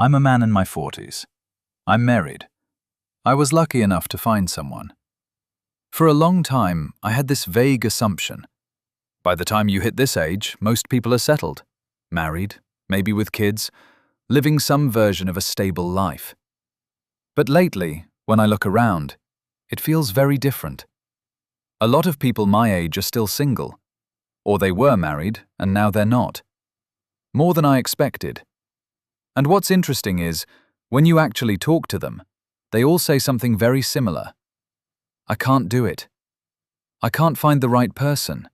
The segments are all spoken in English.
I'm a man in my 40s. I'm married. I was lucky enough to find someone. For a long time, I had this vague assumption. By the time you hit this age, most people are settled, married, maybe with kids, living some version of a stable life. But lately, when I look around, it feels very different. A lot of people my age are still single, or they were married and now they're not. More than I expected. And what's interesting is, when you actually talk to them, they all say something very similar. I can't do it. I can't find the right person.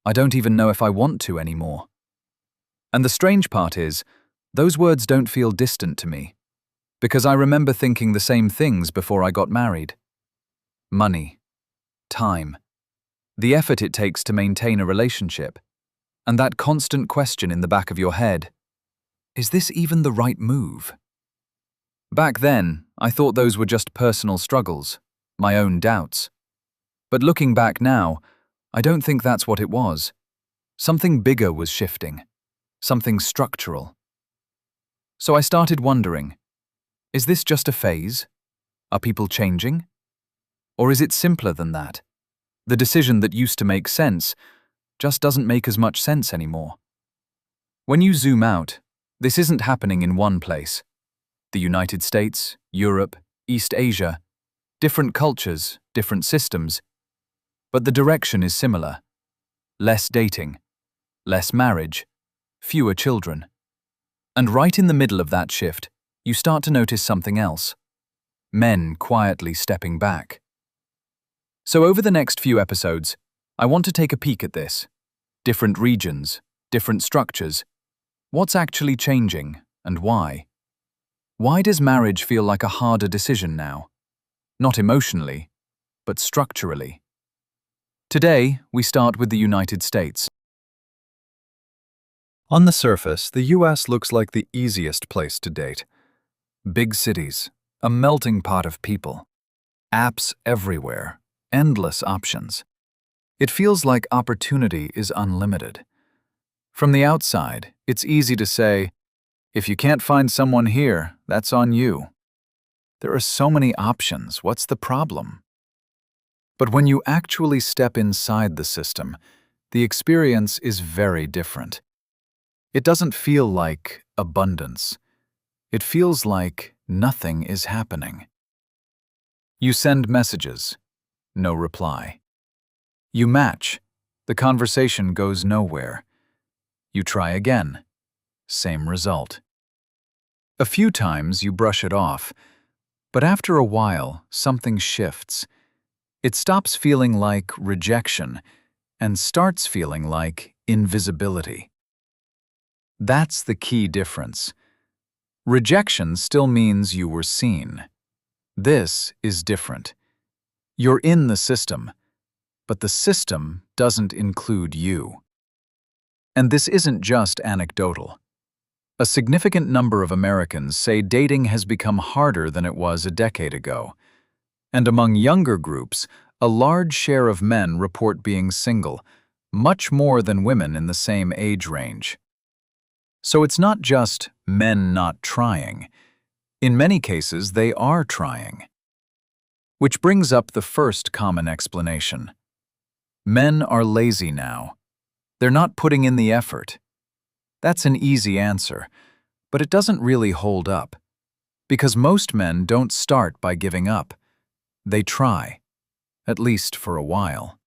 I don't even know if I want to anymore. And the strange part is, those words don't feel distant to me, because I remember thinking the same things before I got married. Money, time, the effort it takes to maintain a relationship, and that constant question in the back of your head, is this even the right move? Back then, I thought those were just personal struggles, my own doubts. But looking back now, I don't think that's what it was. Something bigger was shifting, something structural. So I started wondering, is this just a phase? Are people changing? Or is it simpler than that? The decision that used to make sense just doesn't make as much sense anymore. When you zoom out, this isn't happening in one place. The United States, Europe, East Asia, different cultures, different systems. But the direction is similar. Less dating, less marriage, fewer children. And right in the middle of that shift, you start to notice something else. Men quietly stepping back. So over the next few episodes, I want to take a peek at this. Different regions, different structures. What's actually changing, and why? Why does marriage feel like a harder decision now? Not emotionally, but structurally. Today, we start with the United States. On the surface, the US looks like the easiest place to date. Big cities, a melting pot of people, apps everywhere, endless options. It feels like opportunity is unlimited. From the outside, it's easy to say, if you can't find someone here, that's on you. There are so many options, what's the problem? But when you actually step inside the system, the experience is very different. It doesn't feel like abundance. It feels like nothing is happening. You send messages, no reply. You match, the conversation goes nowhere. You try again, same result. A few times you brush it off, but after a while, something shifts. It stops feeling like rejection and starts feeling like invisibility. That's the key difference. Rejection still means you were seen. This is different. You're in the system, but the system doesn't include you. And this isn't just anecdotal. A significant number of Americans say dating has become harder than it was a decade ago. And among younger groups, a large share of men report being single, much more than women in the same age range. So it's not just men not trying. In many cases, they are trying. Which brings up the first common explanation. Men are lazy now. They're not putting in the effort. That's an easy answer, but it doesn't really hold up. Because most men don't start by giving up. They try, at least for a while.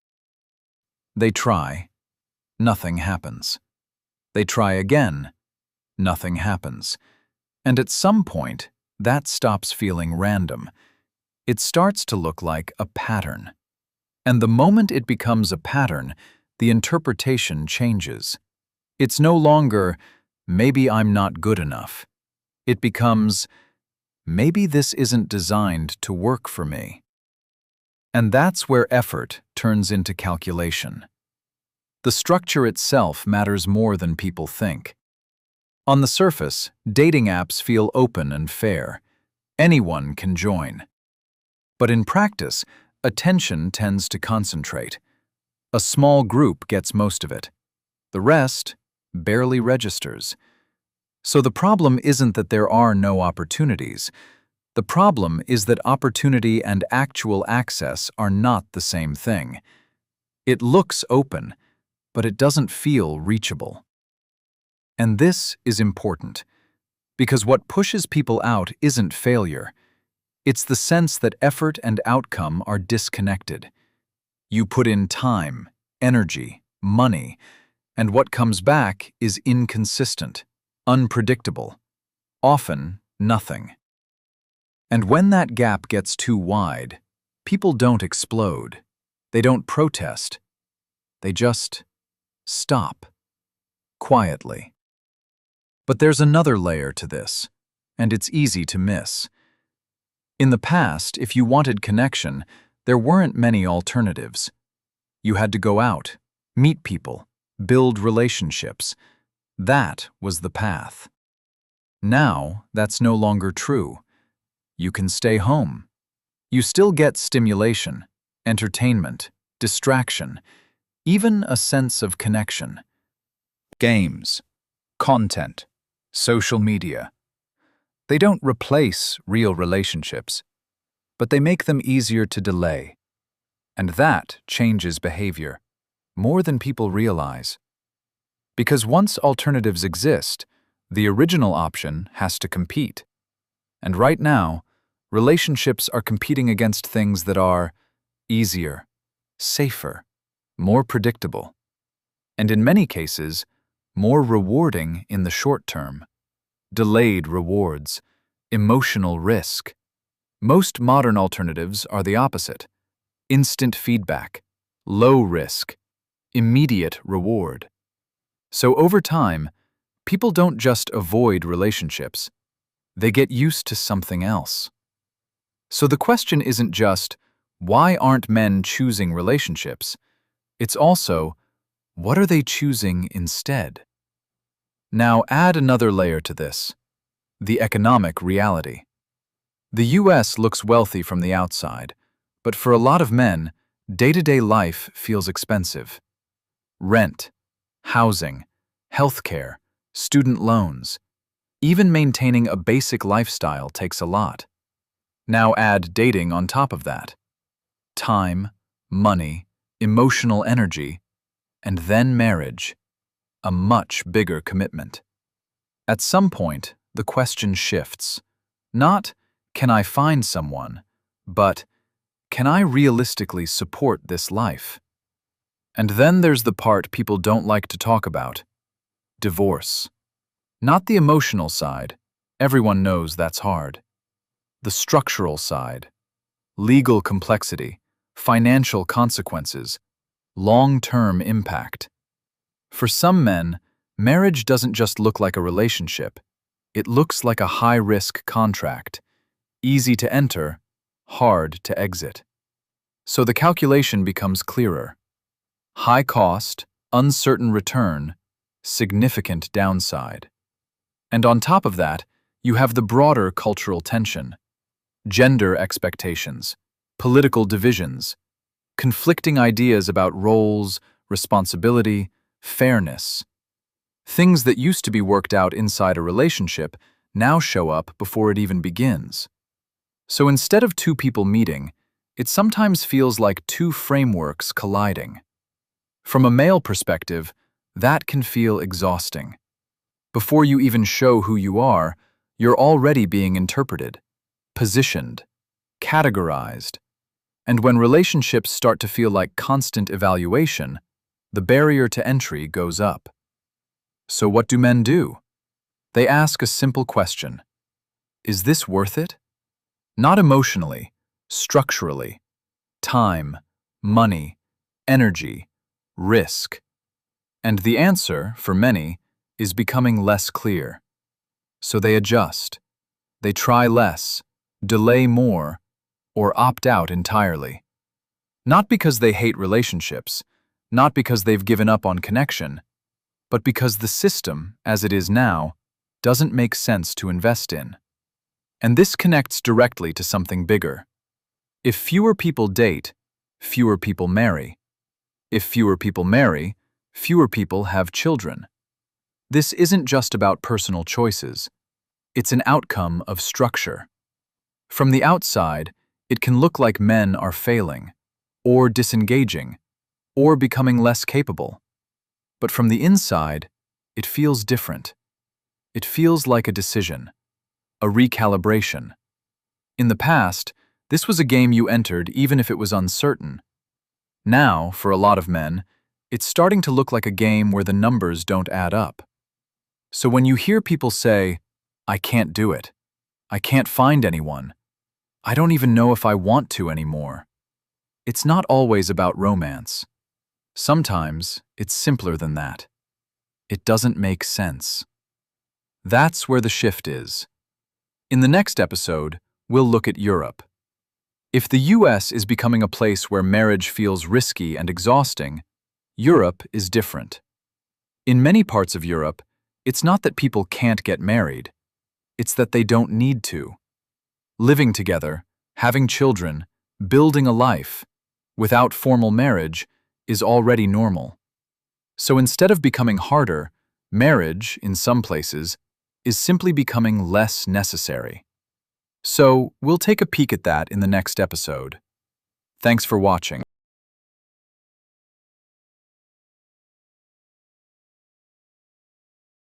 They try, nothing happens. They try again, nothing happens. And at some point, that stops feeling random. It starts to look like a pattern. And the moment it becomes a pattern, the interpretation changes. It's no longer, maybe I'm not good enough. It becomes, maybe this isn't designed to work for me. And that's where effort turns into calculation. The structure itself matters more than people think. On the surface, dating apps feel open and fair. Anyone can join. But in practice, attention tends to concentrate. A small group gets most of it. The rest barely registers. So the problem isn't that there are no opportunities. The problem is that opportunity and actual access are not the same thing. It looks open, but it doesn't feel reachable. And this is important, because what pushes people out isn't failure. It's the sense that effort and outcome are disconnected. You put in time, energy, money, and what comes back is inconsistent, unpredictable, often nothing. And when that gap gets too wide, people don't explode. They don't protest. They just stop, quietly. But there's another layer to this, and it's easy to miss. In the past, if you wanted connection, there weren't many alternatives. You had to go out, meet people, build relationships. That was the path. Now, that's no longer true. You can stay home. You still get stimulation, entertainment, distraction, even a sense of connection. Games, content, social media. They don't replace real relationships, but they make them easier to delay. And that changes behavior, more than people realize. Because once alternatives exist, the original option has to compete. And right now, relationships are competing against things that are easier, safer, more predictable, and in many cases, more rewarding in the short term. Delayed rewards, emotional risk. Most modern alternatives are the opposite. Instant feedback, low risk, immediate reward. So over time, people don't just avoid relationships, they get used to something else. So the question isn't just, why aren't men choosing relationships? It's also, what are they choosing instead? Now add another layer to this, the economic reality. The US looks wealthy from the outside, but for a lot of men, day-to-day life feels expensive. Rent, housing, healthcare, student loans. Even maintaining a basic lifestyle takes a lot. Now add dating on top of that. Time, money, emotional energy, and then marriage. A much bigger commitment. At some point, the question shifts. Not, can I find someone, but, can I realistically support this life? And then there's the part people don't like to talk about. Divorce. Not the emotional side. Everyone knows that's hard. The structural side. Legal complexity, financial consequences, long-term impact. For some men, marriage doesn't just look like a relationship. It looks like a high-risk contract. Easy to enter, hard to exit. So the calculation becomes clearer. High cost, uncertain return, significant downside. And on top of that, you have the broader cultural tension. Gender expectations, political divisions, conflicting ideas about roles, responsibility, fairness. Things that used to be worked out inside a relationship now show up before it even begins. So instead of two people meeting, it sometimes feels like two frameworks colliding. From a male perspective, that can feel exhausting. Before you even show who you are, you're already being interpreted, positioned, categorized. And when relationships start to feel like constant evaluation, the barrier to entry goes up. So what do men do? They ask a simple question. Is this worth it? Not emotionally, structurally. Time, money, energy, risk. And the answer, for many, is becoming less clear. So they adjust. They try less, delay more, or opt out entirely. Not because they hate relationships, not because they've given up on connection, but because the system, as it is now, doesn't make sense to invest in. And this connects directly to something bigger. If fewer people date, fewer people marry. If fewer people marry, fewer people have children. This isn't just about personal choices. It's an outcome of structure. From the outside, it can look like men are failing, or disengaging, or becoming less capable. But from the inside, it feels different. It feels like a decision, a recalibration. In the past, this was a game you entered even if it was uncertain. Now, for a lot of men, it's starting to look like a game where the numbers don't add up. So when you hear people say, "I can't do it. I can't find anyone. I don't even know if I want to anymore," it's not always about romance. Sometimes it's simpler than that. It doesn't make sense. That's where the shift is. In the next episode, we'll look at Europe. If the US is becoming a place where marriage feels risky and exhausting, Europe is different. In many parts of Europe, it's not that people can't get married. It's that they don't need to. Living together, having children, building a life, without formal marriage, is already normal. So instead of becoming harder, marriage, in some places, is simply becoming less necessary. So we'll take a peek at that in the next episode. Thanks for watching.